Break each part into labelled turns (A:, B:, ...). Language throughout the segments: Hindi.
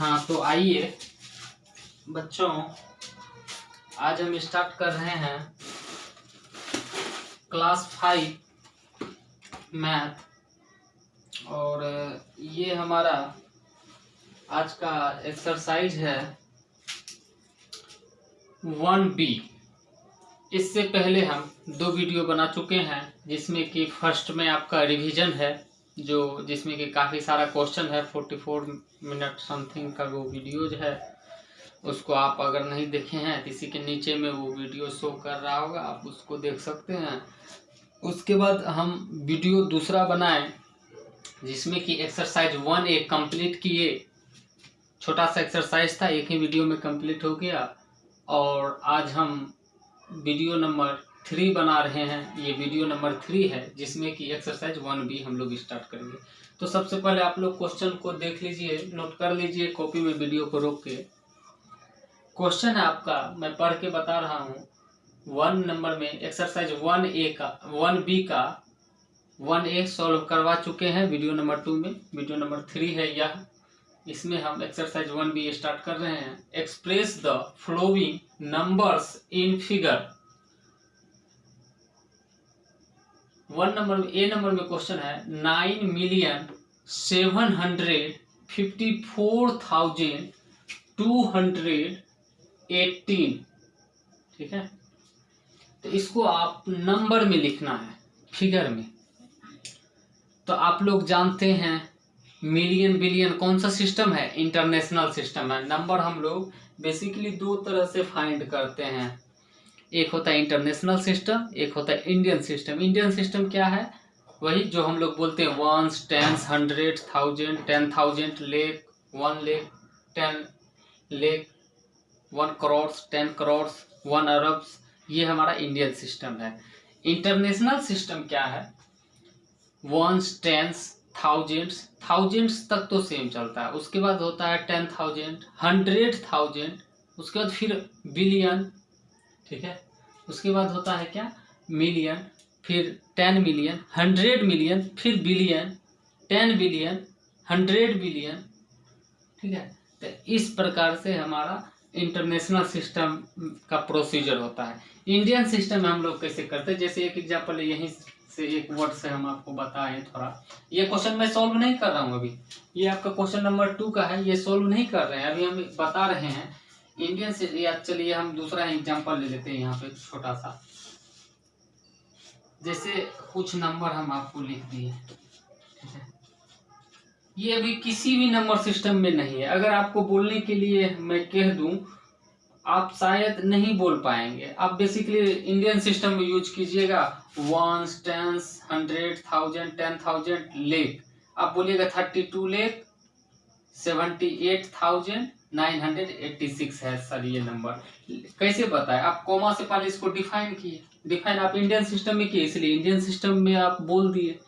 A: हाँ तो आइए बच्चों, आज हम स्टार्ट कर रहे हैं क्लास 5 मैथ। और ये हमारा आज का एक्सरसाइज है 1B। इससे पहले हम 2 वीडियो बना चुके हैं, जिसमें कि फर्स्ट में आपका रिवीजन है, जिसमें कि काफ़ी सारा क्वेश्चन है। 44 मिनट समथिंग का वो वीडियोज है। उसको आप अगर नहीं देखे हैं तो इसी के नीचे में वो वीडियो शो कर रहा होगा, आप उसको देख सकते हैं। उसके बाद हम वीडियो दूसरा बनाए जिसमें कि एक्सरसाइज 1A कंप्लीट किए। छोटा सा एक्सरसाइज था, एक ही वीडियो में कंप्लीट हो गया। और आज हम वीडियो नंबर 3 बना रहे हैं। ये वीडियो नंबर 3 है, जिसमें कि एक्सरसाइज 1B हम लोग स्टार्ट करेंगे। तो सबसे पहले आप लोग क्वेश्चन को देख लीजिए, नोट कर लीजिए कॉपी में, वीडियो को रोक के। क्वेश्चन है आपका, मैं पढ़ के बता रहा हूँ। 1 नंबर में एक्सरसाइज 1B का 1A सॉल्व करवा चुके हैं वीडियो नंबर 2 में। वीडियो नंबर 3 है यह। इसमें हम एक्सरसाइज 1B स्टार्ट कर रहे हैं। Express the flowing numbers in figure. 1 number में, ए नंबर में क्वेश्चन है 9,754,218। ठीक है, तो इसको आप नंबर में लिखना है, फिगर में। तो आप लोग जानते हैं मिलियन बिलियन कौन सा सिस्टम है? इंटरनेशनल सिस्टम है। नंबर हम लोग बेसिकली 2 तरह से फाइंड करते हैं। एक होता है इंटरनेशनल सिस्टम, एक होता है इंडियन सिस्टम। इंडियन सिस्टम क्या है? वही जो हम लोग बोलते हैं 1s, 10s, 100, 1000, 10,000, लाख, 1 लाख, 10 लाख, 1 करोड़, 10 करोड़, 1 अरब। ये हमारा इंडियन सिस्टम है। इंटरनेशनल सिस्टम क्या है? 1s, 10s, थाउजेंड्स तक तो सेम चलता है। उसके बाद होता है 10,000, 100,000, उसके बाद फिर बिलियन। ठीक है, उसके बाद होता है क्या? मिलियन, फिर 10 मिलियन, 100 मिलियन, फिर बिलियन, 10 बिलियन, 100 बिलियन। ठीक है, तो इस प्रकार से हमारा इंटरनेशनल सिस्टम का प्रोसीजर होता है। इंडियन सिस्टम में हम लोग कैसे करते हैं? जैसे एक एग्जांपल यहीं से, एक वर्ड से हम आपको बताएं थोड़ा। ये क्वेश्चन मैं सॉल्व नहीं कर रहा हूँ अभी, ये आपका क्वेश्चन नंबर 2 का है। ये सॉल्व नहीं कर रहे हैं अभी, हम बता रहे हैं इंडियन से। या चलिए हम दूसरा एग्जांपल ले लेते हैं यहाँ पे छोटा सा। जैसे कुछ नंबर हम आपको लिख दिए, ठीक है। ये अभी किसी भी नंबर सिस्टम में नहीं है। अगर आपको बोलने के लिए मैं कह दूं, आप शायद नहीं बोल पाएंगे। आप बेसिकली इंडियन सिस्टम में यूज कीजिएगा 1s, 10s, 100, 1000, 10,000, लाख। आप बोलिएगा 32,78,986 है सर ये नंबर। कैसे बताए? आप कॉमा से पहले इसको डिफाइन किए। डिफाइन आप इंडियन सिस्टम में किए, इसलिए इंडियन सिस्टम में आप बोल दिए।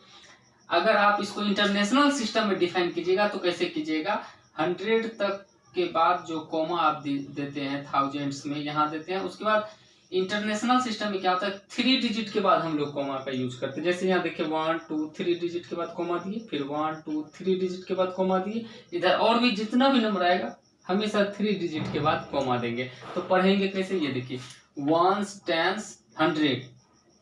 A: अगर आप इसको इंटरनेशनल सिस्टम में डिफाइन कीजिएगा तो कैसे कीजिएगा? 100 तक के बाद जो कॉमा आप देते हैं थाउजेंड्स में, यहाँ देते हैं। उसके बाद इंटरनेशनल सिस्टम में क्या होता है? 3 डिजिट के बाद हम लोग कॉमा का यूज करते हैं। जैसे यहाँ देखिए 1 2 3 डिजिट के बाद कॉमा दिए, फिर 1 2 3 डिजिट के बाद कॉमा दिए। इधर और भी जितना भी नंबर आएगा हमेशा 3 डिजिट के बाद कॉमा देंगे। तो पढ़ेंगे कैसे? ये देखिए 1s, 10s, 100,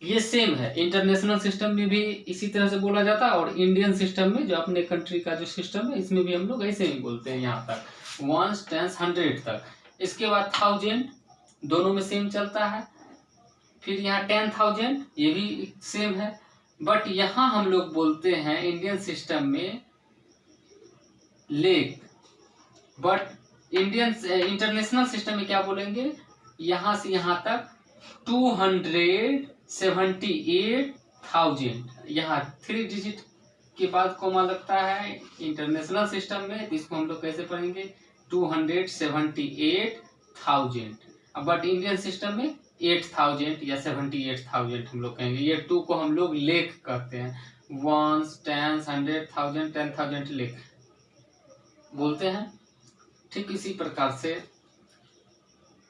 A: ये सेम है। इंटरनेशनल सिस्टम में भी इसी तरह से बोला जाता है, और इंडियन सिस्टम में जो अपने कंट्री का जो सिस्टम है, इसमें भी हम लोग ऐसे ही बोलते हैं। यहाँ तक 1s, 10s, 100 तक। इसके बाद 1000, दोनों में सेम चलता है। फिर यहाँ 10,000, ये भी सेम है। बट यहाँ हम लोग बोलते हैं इंडियन सिस्टम में लाख। बट इंटरनेशनल सिस्टम में क्या बोलेंगे? यहाँ से यहाँ तक 278,000। यहाँ 3 डिजिट के बाद कॉमा लगता है इंटरनेशनल सिस्टम में, तो इसको हम लोग कैसे पढ़ेंगे? 278,000। बट इंडियन सिस्टम में 8,000 या 78,000 हम लोग कहेंगे। ये 2 को हम लोग लाख कहते हैं। 1s, 10s, 100, 1000, 10,000 लाख बोलते हैं। ठीक इसी प्रकार से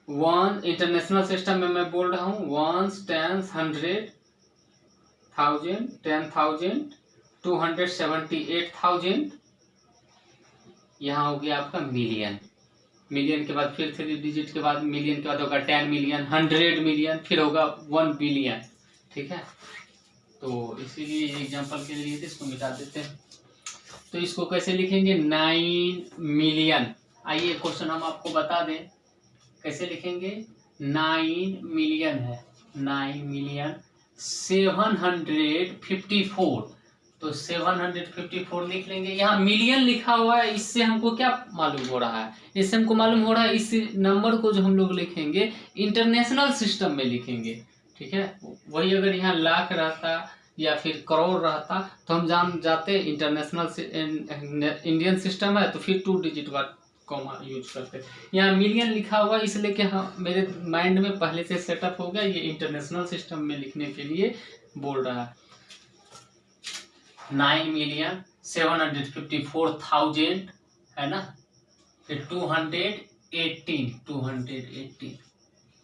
A: 1 इंटरनेशनल सिस्टम में मैं बोल रहा हूँ 1s, 10s, 100, 1000, 10,000, 278,000, यहाँ हो गया आपका मिलियन। मिलियन के बाद फिर 3 डिजिट के बाद मिलियन के बाद होगा 10 मिलियन, 100 मिलियन, फिर होगा 1 बिलियन। ठीक है, तो इसीलिए एग्जांपल के लिए इसको मिटा देते हैं। तो इसको कैसे लिखेंगे, 9 मिलियन। आइए क्वेश्चन हम आपको बता दें कैसे लिखेंगे। 9 मिलियन है, 9 मिलियन 754, तो 754 लिख लेंगे। यहाँ मिलियन लिखा हुआ है, इससे हमको क्या मालूम हो रहा है, इससे हमको मालूम हो रहा है इस नंबर को जो हम लोग लिखेंगे इंटरनेशनल सिस्टम में लिखेंगे। ठीक है, वही अगर यहाँ लाख रहता या फिर करोड़ रहता तो हम जान जाते इंटरनेशनल इंडियन सिस्टम है, तो फिर 2 डिजिट बाद कॉमा यूज करते। यहाँ मिलियन लिखा हुआ इसलिए कि हाँ मेरे माइंड में पहले से सेटअप हो गया, ये इंटरनेशनल सिस्टम में लिखने के लिए बोल रहा है। 9,754,000 है ना, फिर 218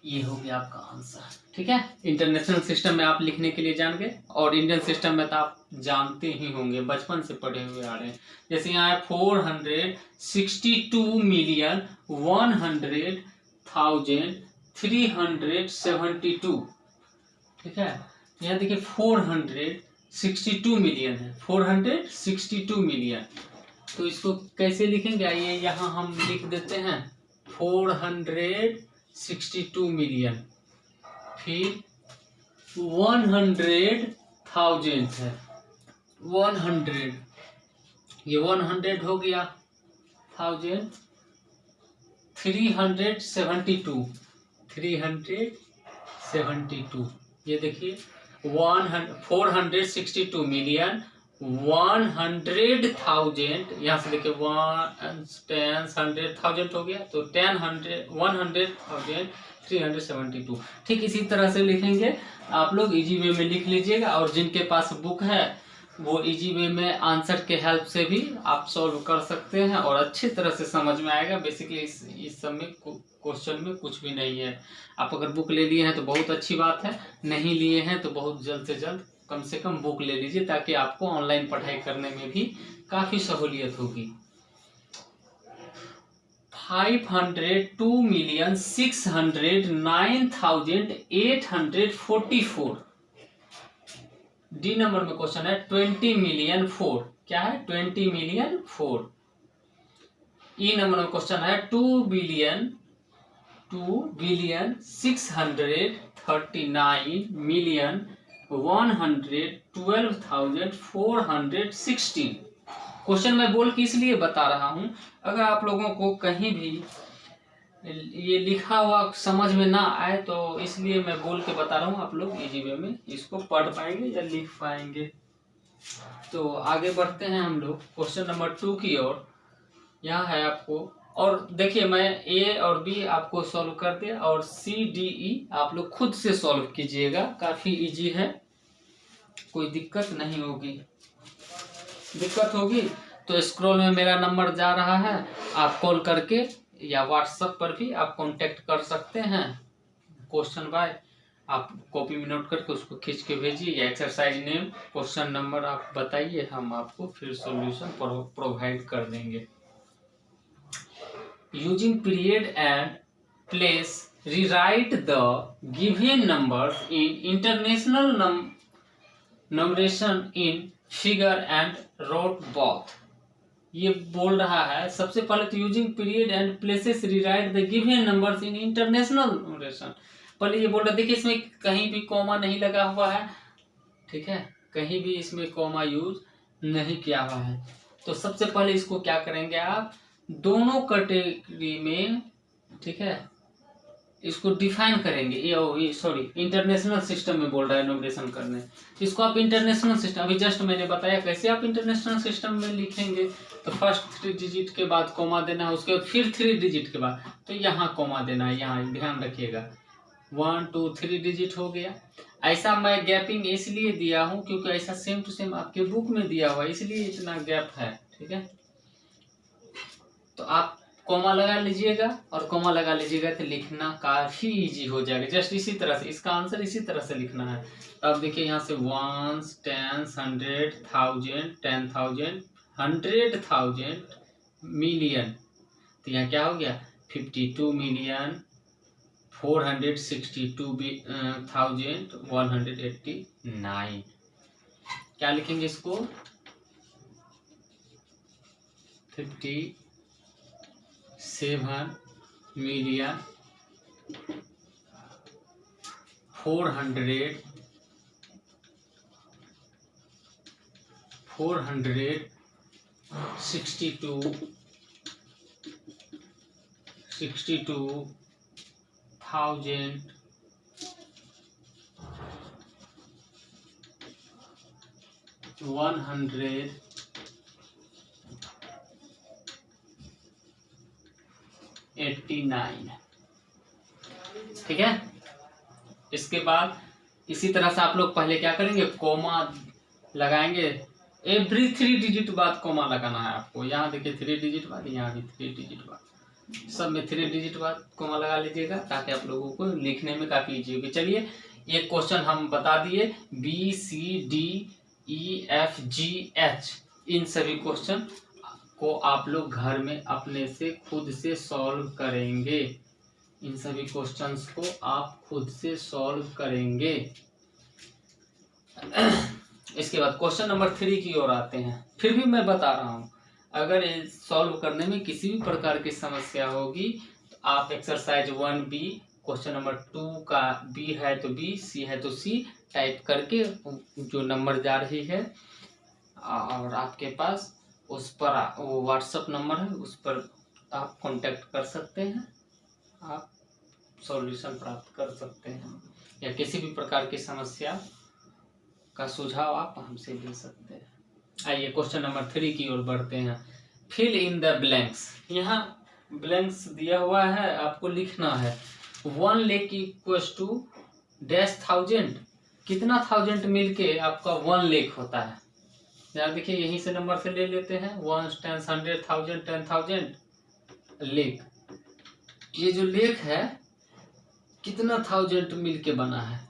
A: ये हो गया आपका आंसर। ठीक है, इंटरनेशनल सिस्टम में आप लिखने के लिए जान गए, और इंडियन सिस्टम में तो आप जानते ही होंगे, बचपन से पढ़े हुए आ रहे हैं। जैसे यहाँ है 462,100,372। ठीक है, यहाँ देखिए 462 मिलियन है, 462 मिलियन। तो इसको कैसे लिखेंगे, आइए यहाँ हम लिख देते हैं 462 मिलियन, फिर 100,000 है, 100, ये 100 हो गया, 1000, 372, ये देखिए 462 मिलियन 100,000, यहाँ से देखिए 100,000 हो गया, तो 100,372। ठीक इसी तरह से लिखेंगे आप लोग, इजी वे में लिख लीजिएगा, और जिनके पास बुक है वो इजी वे में आंसर के हेल्प से भी आप सॉल्व कर सकते हैं, और अच्छी तरह से समझ में आएगा। बेसिकली इस सब में क्वेश्चन में कुछ भी नहीं है। आप अगर बुक ले लिए हैं तो बहुत अच्छी बात है, नहीं लिए हैं तो बहुत जल्द से जल्द कम से कम बुक ले लीजिए, ताकि आपको ऑनलाइन पढ़ाई करने में भी काफ़ी सहूलियत होगी। 502,609,844, डी नंबर में क्वेश्चन है 20 मिलियन 4, क्या है 20 मिलियन 4। ई नंबर में क्वेश्चन है 2 बिलियन 639 मिलियन 112,416। क्वेश्चन मैं बोल के इसलिए बता रहा हूं, अगर आप लोगों को कहीं भी ये लिखा हुआ समझ में ना आए तो इसलिए मैं बोल के बता रहा हूँ, आप लोग इजी वे में इसको पढ़ पाएंगे या लिख पाएंगे। तो आगे बढ़ते हैं हम लोग क्वेश्चन नंबर 2 की ओर। यहाँ है आपको, और देखिए मैं ए और बी आपको सॉल्व कर दिया, और सी डी ई आप लोग खुद से सॉल्व कीजिएगा, काफ़ी इजी है, कोई दिक्कत नहीं होगी। दिक्कत होगी तो स्क्रॉल में मेरा नंबर जा रहा है, आप कॉल करके या व्हाट्सएप पर भी आप कांटेक्ट कर सकते हैं। क्वेश्चन बाय आप कॉपी में नोट करके उसको खींच के भेजिए, या एक्सरसाइज नेम क्वेश्चन नंबर आप बताइए, हम आपको फिर सॉल्यूशन प्रोवाइड कर देंगे। Using period and place rewrite the given numbers in international numeration in figure and wrote both. ये बोल रहा है सबसे पहले तो using period and places rewrite the given numbers in international numeration. पहले ये बोल रहा है, देखिए इसमें कहीं भी कॉमा नहीं लगा हुआ है, ठीक है, कहीं भी इसमें कॉमा यूज नहीं किया हुआ है। तो सबसे पहले इसको क्या करेंगे आप, दोनों कैटेगरी में, ठीक है, इसको डिफाइन करेंगे। ये सॉरी इंटरनेशनल सिस्टम में बोल रहा है नोटेशन करने, इसको आप इंटरनेशनल सिस्टम, अभी जस्ट मैंने बताया कैसे आप इंटरनेशनल सिस्टम में लिखेंगे। तो फर्स्ट 3 डिजिट के बाद कॉमा देना है, उसके बाद फिर 3 डिजिट के बाद तो यहाँ कॉमा देना है, यहाँ ध्यान रखिएगा। 1 2 3 डिजिट हो गया। ऐसा मैं गैपिंग इसलिए दिया हूँ क्योंकि ऐसा सेम टू सेम आपके बुक में दिया हुआ है, इसलिए इतना गैप है, ठीक है। तो आप कॉमा लगा लीजिएगा, और कॉमा लगा लीजिएगा तो लिखना काफी इजी हो जाएगा। जस्ट इसी तरह से इसका आंसर इसी तरह से लिखना है। तो अब देखिए यहाँ से 1 10 100 1000 10,000 100,000 मिलियन, तो यहाँ क्या हो गया 52,462,189। क्या लिखेंगे इसको 462,189। ठीक है। इसके बाद इसी तरह से आप लोग पहले क्या करेंगे, कोमा लगाएंगे। एवरी 3 डिजिट बाद कोमा लगाना है आपको। यहाँ देखिए 3 डिजिट बाद, यहाँ भी 3 डिजिट बाद, सब में 3 डिजिट बाद कोमा लगा लीजिएगा ताकि आप लोगों को लिखने में काफी इजी होगी। चलिए एक क्वेश्चन हम बता दिए, BCDEFGH, इन सभी क्वेश्चन को आप लोग घर में अपने से खुद से सॉल्व करेंगे। इन सभी क्वेश्चंस को आप खुद से सॉल्व करेंगे। इसके बाद क्वेश्चन नंबर 3 की ओर आते हैं। फिर भी मैं बता रहा हूं, अगर सॉल्व करने में किसी भी प्रकार की समस्या होगी तो आप एक्सरसाइज 1B क्वेश्चन नंबर 2 का B है तो B, C है तो C टाइप करके जो नंबर जा रही है और आपके पास उस पर वो व्हाट्सएप नंबर है, उस पर आप कांटेक्ट कर सकते हैं, आप सॉल्यूशन प्राप्त कर सकते हैं या किसी भी प्रकार की समस्या का सुझाव आप हमसे ले सकते हैं। आइए क्वेश्चन नंबर 3 की ओर बढ़ते हैं। Fill in the blanks. यहाँ ब्लैंक्स दिया हुआ है, आपको लिखना है 1 lakh equals to dash thousand. कितना थाउजेंड मिलके आपका 1 लेक होता है। यहाँ देखिए यहीं से नंबर से ले लेते हैं 1 10 100 1000 10,000 लेक। ये जो लेक है कितना थाउजेंड मिलके बना है,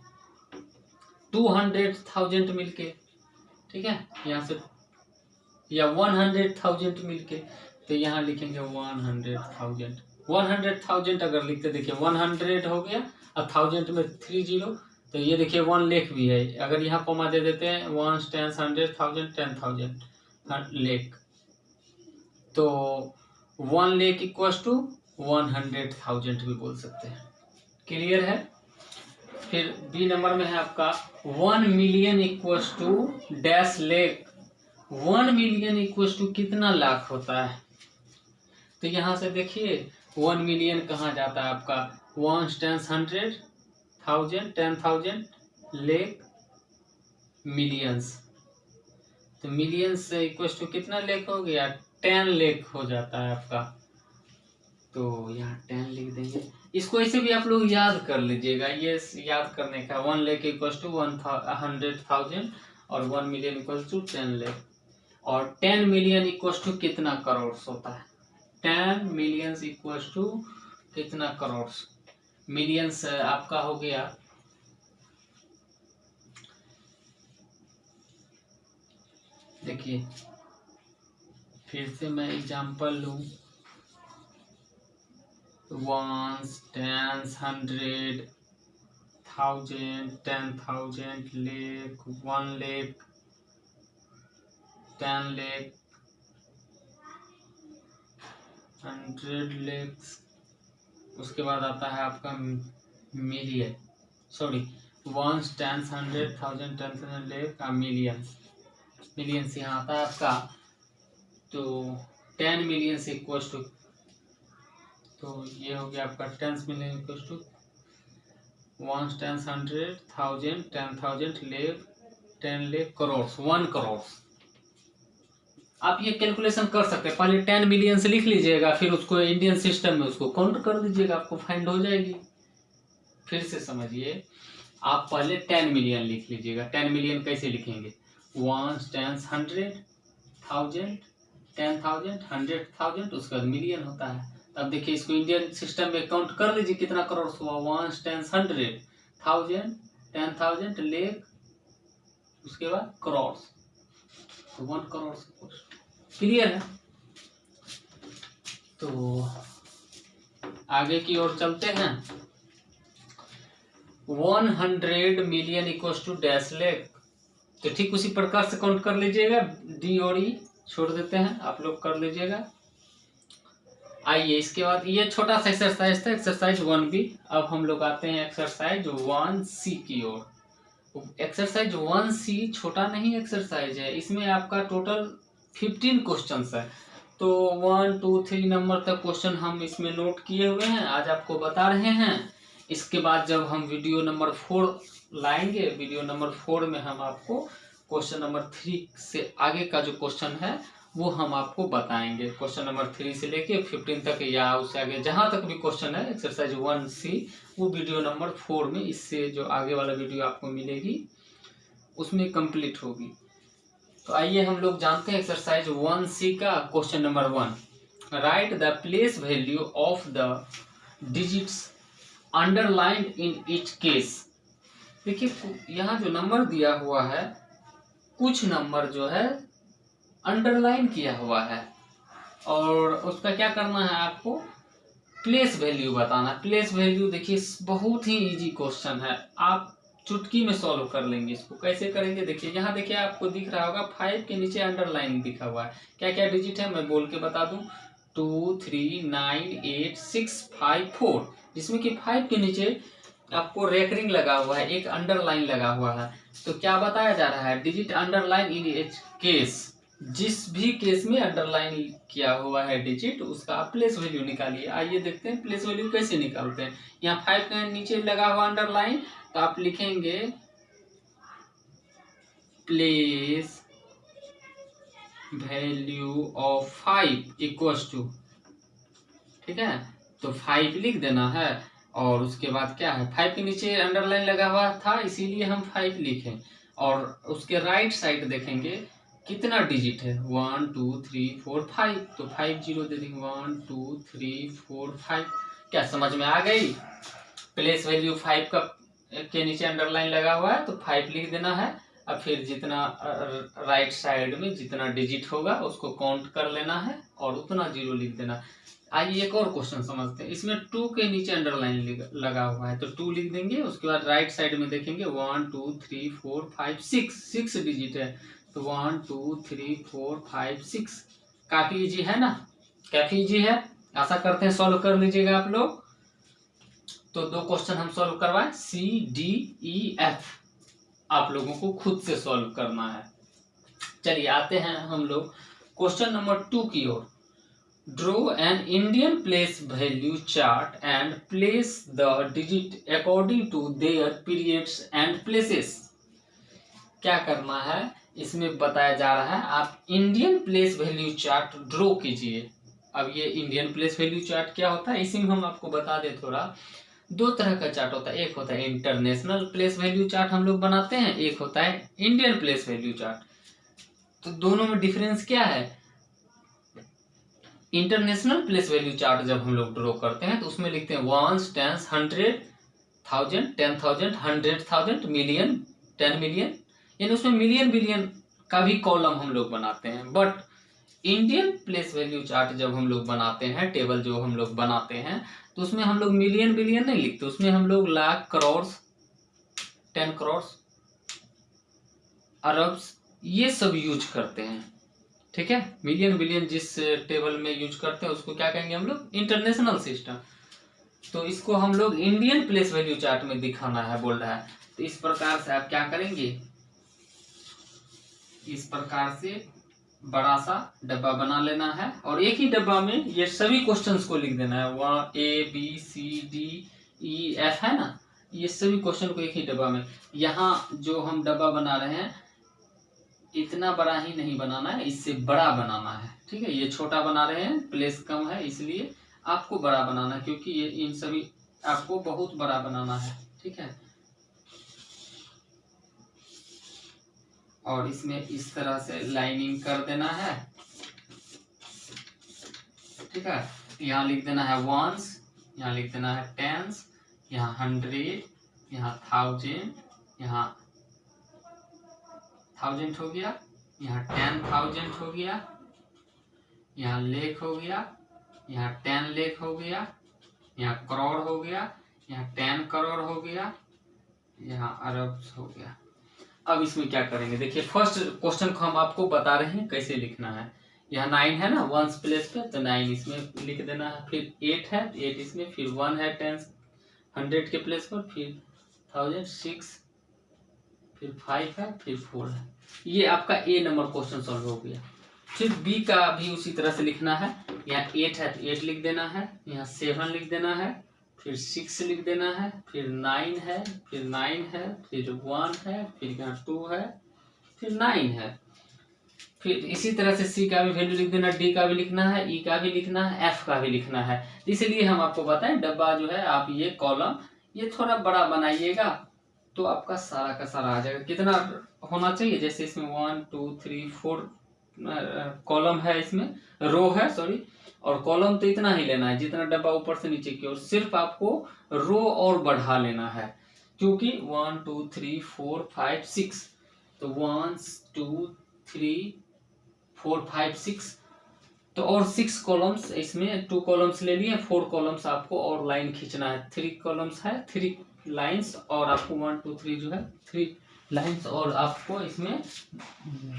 A: 200,000 मिलके, ठीक है, यहाँ से, या 100,000 मिलके, तो यहाँ लिखेंगे 100,000। 100,000 अगर लिखते देखिए 100 हो गया और 1000 में 30, तो ये देखिए 1 लेक भी है। अगर यहाँ कोमा दे देते हैं 1 10 100 1000 10,000 लेक, तो 1 लेक इक्वल्स टू 100,000 भी बोल सकते हैं। क्लियर है। फिर बी नंबर में है आपका 1 million equals to dash lakh. 1 million equals to कितना लाख होता है, तो यहाँ से देखिए 1 मिलियन कहाँ जाता है आपका 1 10 100,000 10,000 लेक मिलियंस, तो मिलियंस से इक्वल्स टू कितना लेक हो गया 10 लेक हो जाता है आपका। तो यहाँ 10 लिख देंगे। इसको ऐसे भी आप लोग याद कर लीजिएगा, ये याद करने का 1 लेक इक्वल्स टू 100,000 और 1 मिलियन इक्वल्स टू 10 लेक, और 10 मिलियन इक्वल्स टू कितना करोड़ होता है। 10 मिलियंस इक्वल्स टू कितना करोड़। मिलियंस आपका हो गया, देखिए फिर से मैं एग्जांपल लूं, 1 10 100 1000 10,000 लेक 1 लेक 10 लेक 100 लेक्स। उसके बाद आता है आपका million, sorry 1 10 100 1000 10,000 lake millions. Millions यहाँ आता है आपका, तो 10 मिलियंस इक्वल्स टू, तो ये हो गया आपका 10 million equals to 1 10 100 1000 10,000 lakh 10 lakh crore 1 crore. आप ये कैलकुलेशन कर सकते हैं, पहले 10 मिलियन से लिख लीजिएगा, फिर उसको इंडियन सिस्टम में उसको काउंट कर दीजिएगा, आपको फाइंड हो जाएगी। फिर से समझिए, आप पहले 10 मिलियन लिख लीजिएगा। 10 मिलियन कैसे लिखेंगे 1 10 100,000 10,000 100,000, उसके बाद मिलियन होता है। अब देखिए इसको इंडियन सिस्टम में काउंट कर लीजिए कितना करोड़ हुआ 1 10 100,000 10,000 लेक, उसके बाद करोड़, तो 1 करोड़। क्लियर है। तो आगे की ओर चलते हैं। 100 मिलियन इक्वल्स टू डैश लेख, तो ठीक उसी प्रकार से काउंट कर लीजिएगा। डी और ई छोड़ देते हैं, आप लोग कर लीजिएगा। आइए इसके बाद ये छोटा सा एक्सरसाइज था, एक्सरसाइज 1B। अब हम लोग आते हैं एक्सरसाइज 1C की ओर। एक्सरसाइज 1C छोटा नहीं एक्सरसाइज है, इसमें आपका टोटल 15 क्वेश्चंस है। तो 1 2 3 नंबर तक क्वेश्चन हम इसमें नोट किए हुए हैं, आज आपको बता रहे हैं। इसके बाद जब हम वीडियो नंबर 4 लाएंगे, वीडियो नंबर 4 में हम आपको क्वेश्चन नंबर 3 से आगे का जो क्वेश्चन है वो हम आपको बताएंगे। क्वेश्चन नंबर 3 से लेके 15 तक या उससे आगे जहां तक भी क्वेश्चन है एक्सरसाइज 1C, वो वीडियो नंबर 4 में, इससे जो आगे वाला वीडियो आपको मिलेगी उसमें कंप्लीट होगी। तो आइए हम लोग जानते हैं एक्सरसाइज 1C का question number 1। Right the place value of the digits underlined in each case. देखिए यहाँ जो नंबर दिया हुआ है, कुछ नंबर जो है अंडरलाइन किया हुआ है और उसका क्या करना है, आपको प्लेस वैल्यू बताना। प्लेस वैल्यू देखिए बहुत ही इजी क्वेश्चन है, आप चुटकी में सॉल्व कर लेंगे। इसको कैसे करेंगे, देखिए यहाँ देखिए आपको दिख रहा होगा 5 के नीचे अंडरलाइन दिखा हुआ है। क्या क्या डिजिट है मैं बोल के बता दूं, 2 3 9 8 6 5 4, जिसमें कि 5 के नीचे आपको रेकरिंग लगा हुआ है, एक अंडरलाइन लगा हुआ है। तो क्या बताया जा रहा है, डिजिट अंडरलाइन इन एच केस, जिस भी केस में अंडरलाइन किया हुआ है डिजिट, उसका आप प्लेस वैल्यू निकालिए। आइए देखते हैं प्लेस वैल्यू कैसे निकालते हैं। यहाँ 5 के नीचे लगा हुआ अंडरलाइन, तो आप लिखेंगे place value of 5 equals to, ठीक है, तो 5 लिख देना है। और उसके बाद क्या है, 5 के नीचे अंडरलाइन लगा हुआ था इसीलिए हम 5 लिखें। और उसके राइट साइड देखेंगे कितना डिजिट है, 1 2 3 4 5, तो 5 जीरो दे देंगे, 1 2 3 4 5। क्या समझ में आ गई, प्लेस वैल्यू 5 का के नीचे अंडरलाइन लगा हुआ है तो 5 लिख देना है। अब फिर जितना राइट साइड में जितना डिजिट होगा उसको काउंट कर लेना है और उतना जीरो लिख देना। आइए एक और क्वेश्चन समझते हैं। इसमें 2 के नीचे अंडरलाइन लगा हुआ है तो 2 लिख देंगे। उसके बाद राइट साइड में देखेंगे 1 2 3 4 5 6 डिजिट है, तो 1 2 3 4 5 6। काफी इजी है ना, काफी इजी है, आशा करते हैं सॉल्व कर लीजिएगा आप लोग। तो 2 क्वेश्चन हम सॉल्व करवाएं, C, D, E, F आप लोगों को खुद से सॉल्व करना है। चलिए आते हैं हम लोग क्वेश्चन नंबर 2 की ओर। Draw an Indian place value chart and place the digit according to their periods and places. क्या करना है, इसमें बताया जा रहा है आप Indian place value chart draw कीजिए। अब ये इंडियन प्लेस वैल्यू चार्ट क्या होता है, इसी में हम आपको बता दें थोड़ा। 2 तरह का चार्ट होता है, एक होता है इंटरनेशनल प्लेस वैल्यू चार्ट हम लोग बनाते हैं, एक होता है इंडियन प्लेस वैल्यू चार्ट। तो दोनों में डिफरेंस क्या है, इंटरनेशनल प्लेस वैल्यू चार्ट जब हम लोग ड्रॉ करते हैं तो उसमें लिखते हैं 1s, 10s, 100,000, 10,000, 100,000, मिलियन, 10 मिलियन, यानी उसमें मिलियन बिलियन का भी कॉलम हम लोग बनाते हैं। But Indian place value chart जब हम लोग बनाते हैं, टेबल जो हम लोग बनाते हैं, तो उसमें हम लोग मिलियन बिलियन नहीं लिखते, उसमें हम लोग लाख, करोड़, 10 करोड़, अरब्स, ये सब यूज करते हैं। ठीक है, मिलियन बिलियन जिस टेबल में यूज करते हैं उसको क्या कहेंगे हम लोग, इंटरनेशनल सिस्टम। तो इसको हम लोग इंडियन प्लेस वैल्यू चार्ट में दिखाना है बोल रहा है। तो इस प्रकार से आप क्या करेंगे, इस प्रकार से बड़ा सा डब्बा बना लेना है और एक ही डब्बा में ये सभी क्वेश्चंस को लिख देना है। वहाँ ABCDEF है ना, ये सभी क्वेश्चन को एक ही डब्बा में। यहाँ जो हम डब्बा बना रहे हैं इतना बड़ा ही नहीं बनाना है, इससे बड़ा बनाना है। ठीक है, ये छोटा बना रहे हैं, प्लेस कम है इसलिए आपको बड़ा बनाना है, क्योंकि ये इन सभी आपको बहुत बड़ा बनाना है। ठीक है, और इसमें इस तरह से लाइनिंग कर देना है। ठीक है, यहाँ लिख देना है 1s, यहाँ लिख देना है 10s, यहाँ 100, यहाँ 1000, यहाँ 1000 हो गया, यहाँ 10,000 हो गया, यहाँ लाख हो गया, यहाँ 10 लाख हो गया, यहाँ करोड़ हो गया, यहाँ 10 करोड़ हो गया, यहाँ अरब हो गया। अब इसमें क्या करेंगे, देखिए फर्स्ट क्वेश्चन को हम आपको बता रहे हैं कैसे लिखना है। यहाँ 9 है ना वंस प्लेस पे, तो 9 इसमें लिख देना है, फिर 8 है 8 इसमें, फिर 1 है 10 100 के प्लेस पर, फिर 1000 6, फिर 5 है, फिर 4 है। ये आपका ए नंबर क्वेश्चन सॉल्व हो गया। फिर बी का भी उसी तरह से लिखना है। यहाँ 8 है तो 8 लिख देना है, यहाँ 7 लिख देना है, फिर 6 लिख देना है, फिर 9 है, फिर 9 है, फिर 1 है, फिर यहाँ 2 है, फिर 9 है। फिर इसी तरह से सी का भी वैल्यू लिख देना, डी का भी लिखना है, ई का भी लिखना है, एफ का भी लिखना है। इसलिए हम आपको बताएं डब्बा जो है आप ये कॉलम ये थोड़ा बड़ा बनाइएगा तो आपका सारा का सारा आ जाएगा। कितना होना चाहिए, जैसे इसमें 1 2 3 4 कॉलम है, इसमें रो है सॉरी, और कॉलम तो इतना ही लेना है जितना डब्बा ऊपर से नीचे की ओर, सिर्फ आपको रो और बढ़ा लेना है, क्योंकि 1 2 3 4 5 6, तो 1 2 3 4 5 6, तो और 6 कॉलम्स, इसमें 2 कॉलम्स ले लिए, 4 कॉलम्स आपको और लाइन खींचना है, 3 कॉलम्स है 3 लाइंस, और आपको 1 2 3 जो है 3 लाइंस और आपको इसमें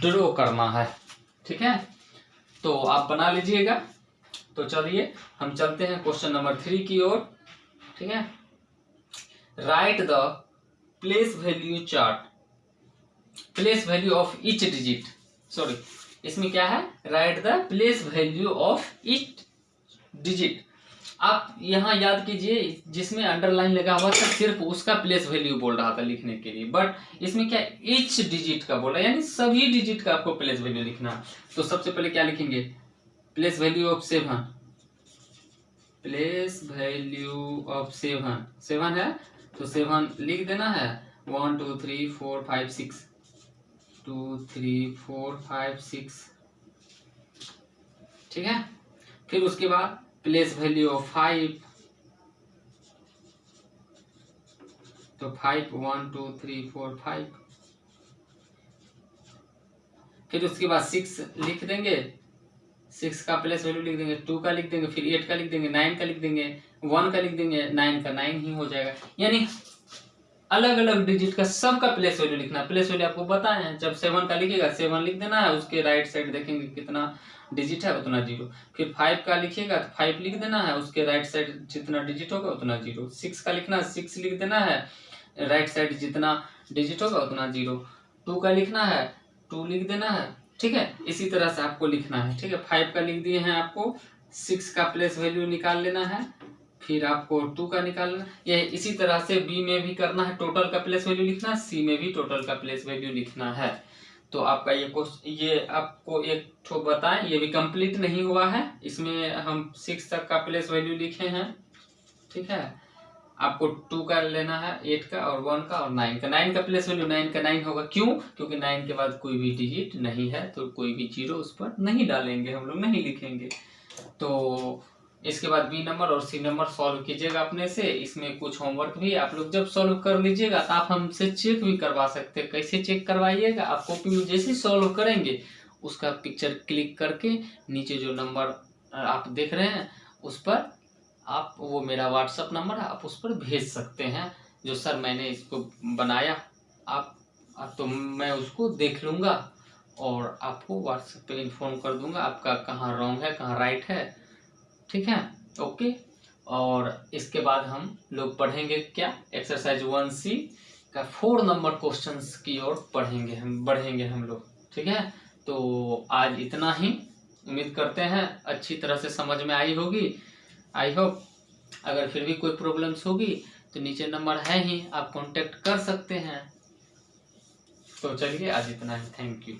A: ड्रॉ करना है। ठीक है, तो आप बना लीजिएगा। तो चलिए हम चलते हैं क्वेश्चन नंबर 3 की ओर। ठीक है, right the place value chart, place value of each digit, sorry इसमें क्या है, right the place value of each digit. आप यहाँ याद कीजिए, जिसमें अंडरलाइन लगा हुआ था सिर्फ उसका प्लेस वैल्यू बोल रहा था लिखने के लिए, बट इसमें क्या ईच डिजिट का बोला, यानी सभी डिजिट का आपको प्लेस वैल्यू लिखना। तो सबसे पहले क्या लिखेंगे, place value of 7, place value of 7 है तो 7 लिख देना है, 1 2 3 4 5 6, 2 3 4 5 6। ठीक है, फिर उसके बाद प्लेस वैल्यू ऑफ 5, तो 5 1 2 3 4 5। फिर उसके बाद 6 लिख देंगे, 6 का प्लेस वैल्यू लिख देंगे, 2 का लिख देंगे, फिर 8 का लिख देंगे, 9 का लिख देंगे, 1 का लिख देंगे, 9 का 9 ही हो जाएगा। यानी अलग अलग डिजिट का सब का प्लेस वैल्यू लिखना। प्लेस वैल्यू आपको बताए हैं, जब 7 का लिखिएगा 7 लिख देना है, उसके राइट साइड देखेंगे कितना डिजिट है उतना 0। फिर 5 का लिखिएगा तो 5 लिख देना है, उसके राइट साइड जितना डिजिट होगा उतना 0। 6 का लिखना है 6 लिख देना है, राइट साइड जितना डिजिट होगा उतना 0। 2 का लिखना है 2 लिख देना है। ठीक है, इसी तरह से आपको लिखना है। ठीक है, 5 का लिख दिए हैं, आपको 6 का प्लेस वैल्यू निकाल लेना है, फिर आपको 2 का निकालना। ये इसी तरह से बी में भी करना है, टोटल का प्लेस वैल्यू लिखना है, सी में भी टोटल का प्लेस वैल्यू लिखना है। तो आपका ये आपको एक ठो बताएं, ये भी कंप्लीट नहीं हुआ है, इसमें हम 6 तक का प्लेस वैल्यू लिखे हैं। ठीक है, आपको 2 का लेना है, 8 का और 1 का और 9 का। 9 का प्लेस वैल्यू 9 का 9 होगा, क्यों, क्योंकि 9 के बाद कोई भी डिजिट नहीं है तो कोई भी 0 उस पर नहीं डालेंगे, हम लोग नहीं लिखेंगे। तो इसके बाद बी नंबर और सी नंबर सॉल्व कीजिएगा अपने से। इसमें कुछ होमवर्क भी आप लोग जब सॉल्व कर लीजिएगा तो आप हमसे चेक भी करवा सकते हैं। कैसे चेक करवाइएगा, आप कॉपी में जैसे सॉल्व करेंगे उसका पिक्चर क्लिक करके नीचे जो नंबर आप देख रहे हैं उस पर आप, वो मेरा व्हाट्सअप नंबर है, आप उस पर भेज सकते हैं जो सर मैंने इसको बनाया, आप तो मैं उसको देख लूँगा और आपको व्हाट्सएप पे इन्फॉर्म कर दूंगा आपका कहाँ रॉन्ग है कहाँ राइट है। ठीक है, ओके। और इसके बाद हम लोग पढ़ेंगे क्या, एक्सरसाइज 1C का 4 नंबर क्वेश्चंस की ओर बढ़ेंगे हम लोग। ठीक है, तो आज इतना ही, उम्मीद करते हैं अच्छी तरह से समझ में आई होगी, आई होप। अगर फिर भी कोई प्रॉब्लम्स होगी तो नीचे नंबर है ही, आप कांटेक्ट कर सकते हैं। तो चलिए आज इतना ही, थैंक यू।